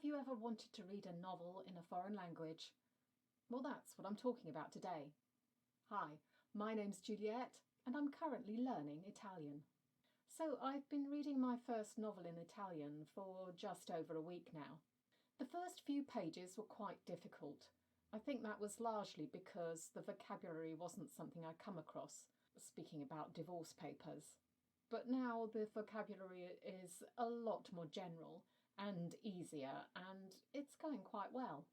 you ever wanted to read a novel in a foreign language? Well, that's what I'm talking about today. Hi, my name's Juliette and I'm currently learning Italian. So I've been reading my first novel in Italian for just over a week now. The first few pages were quite difficult. I think that was largely because the vocabulary wasn't something I'd come across, speaking about divorce papers. But now the vocabulary is a lot more general and easier, and it's going quite well.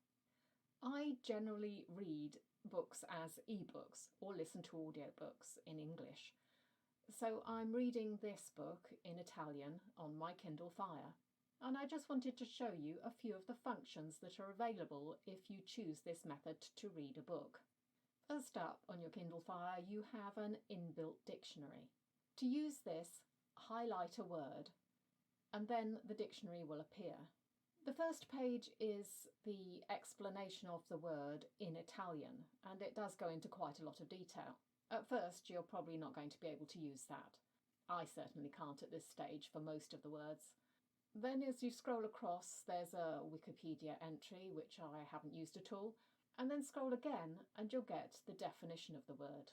I generally read books as ebooks or listen to audiobooks in English. So I'm reading this book in Italian on my Kindle Fire. And I just wanted to show you a few of the functions that are available if you choose this method to read a book. First up on your Kindle Fire, you have an inbuilt dictionary. To use this, highlight a word, and then the dictionary will appear. The first page is the explanation of the word in Italian, and it does go into quite a lot of detail. At first, you're probably not going to be able to use that. I certainly can't at this stage for most of the words. Then as you scroll across, there's a Wikipedia entry, which I haven't used at all, and then scroll again and you'll get the definition of the word.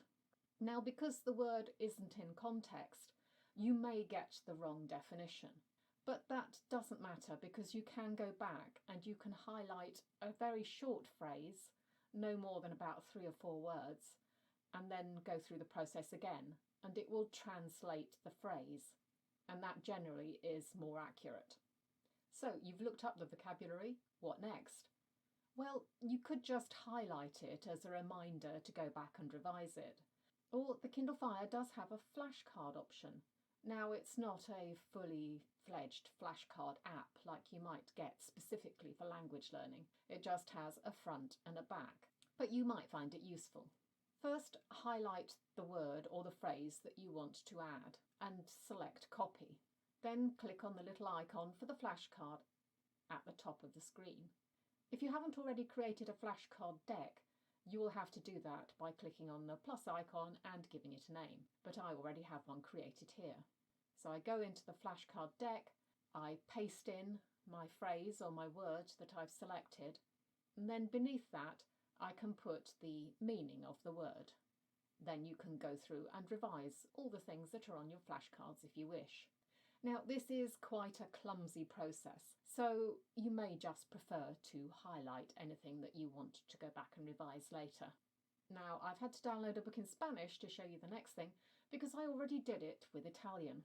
Now, because the word isn't in context, you may get the wrong definition. But that doesn't matter because you can go back and you can highlight a very short phrase, no more than about 3 or 4 words, and then go through the process again, and it will translate the phrase. And that generally is more accurate. So you've looked up the vocabulary, what next? Well, you could just highlight it as a reminder to go back and revise it. Or the Kindle Fire does have a flashcard option. Now, it's not a fully fledged flashcard app like you might get specifically for language learning. It just has a front and a back, but you might find it useful. First, highlight the word or the phrase that you want to add and select copy. Then click on the little icon for the flashcard at the top of the screen. If you haven't already created a flashcard deck, you will have to do that by clicking on the plus icon and giving it a name, but I already have one created here. So I go into the flashcard deck, I paste in my phrase or my word that I've selected, and then beneath that I can put the meaning of the word. Then you can go through and revise all the things that are on your flashcards if you wish. Now, this is quite a clumsy process, so you may just prefer to highlight anything that you want to go back and revise later. Now, I've had to download a book in Spanish to show you the next thing because I already did it with Italian.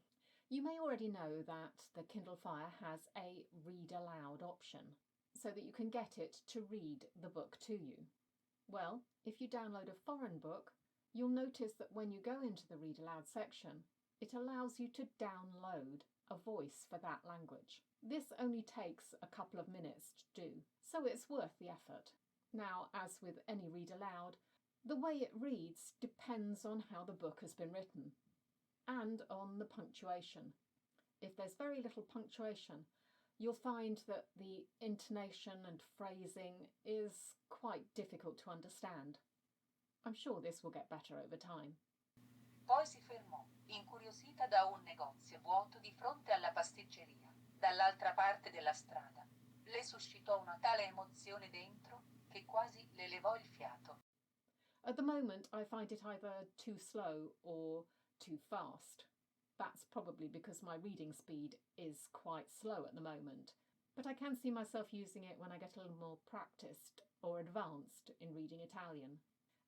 You may already know that the Kindle Fire has a read aloud option so that you can get it to read the book to you. Well, if you download a foreign book, you'll notice that when you go into the read aloud section, it allows you to download a voice for that language. This only takes a couple of minutes to do, so it's worth the effort. Now, as with any read aloud, the way it reads depends on how the book has been written and on the punctuation. If there's very little punctuation, you'll find that the intonation and phrasing is quite difficult to understand. I'm sure this will get better over time. Poi si fermò, incuriosita da un negozio vuoto di fronte alla pasticceria, dall'altra parte della strada. Le suscitò una tale emozione dentro che quasi le levò il fiato. At the moment, I find it either too slow or too fast. That's probably because my reading speed is quite slow at the moment, but I can see myself using it when I get a little more practiced or advanced in reading Italian.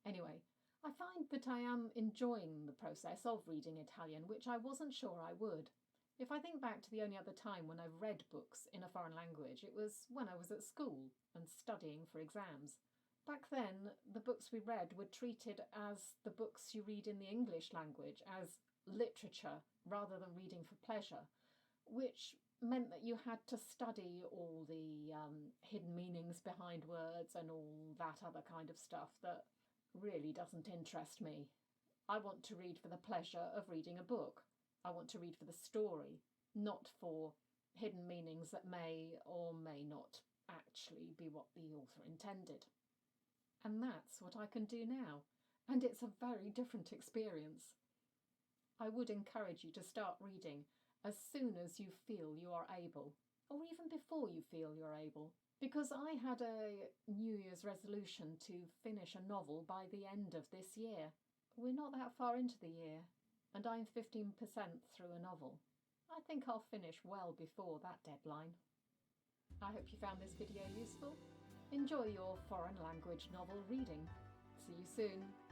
Anyway, I find that I am enjoying the process of reading Italian, which I wasn't sure I would. If I think back to the only other time when I've read books in a foreign language, it was when I was at school and studying for exams. Back then, the books we read were treated as the books you read in the English language, as literature rather than reading for pleasure, which meant that you had to study all the hidden meanings behind words and all that other kind of stuff that really doesn't interest me. I want to read for the pleasure of reading a book. I want to read for the story, not for hidden meanings that may or may not actually be what the author intended. And that's what I can do now, and it's a very different experience. I would encourage you to start reading as soon as you feel you are able. or even before you feel you're able. Because I had a New Year's resolution to finish a novel by the end of this year. We're not that far into the year, and I'm 15% through a novel. I think I'll finish well before that deadline. I hope you found this video useful. Enjoy your foreign language novel reading. See you soon.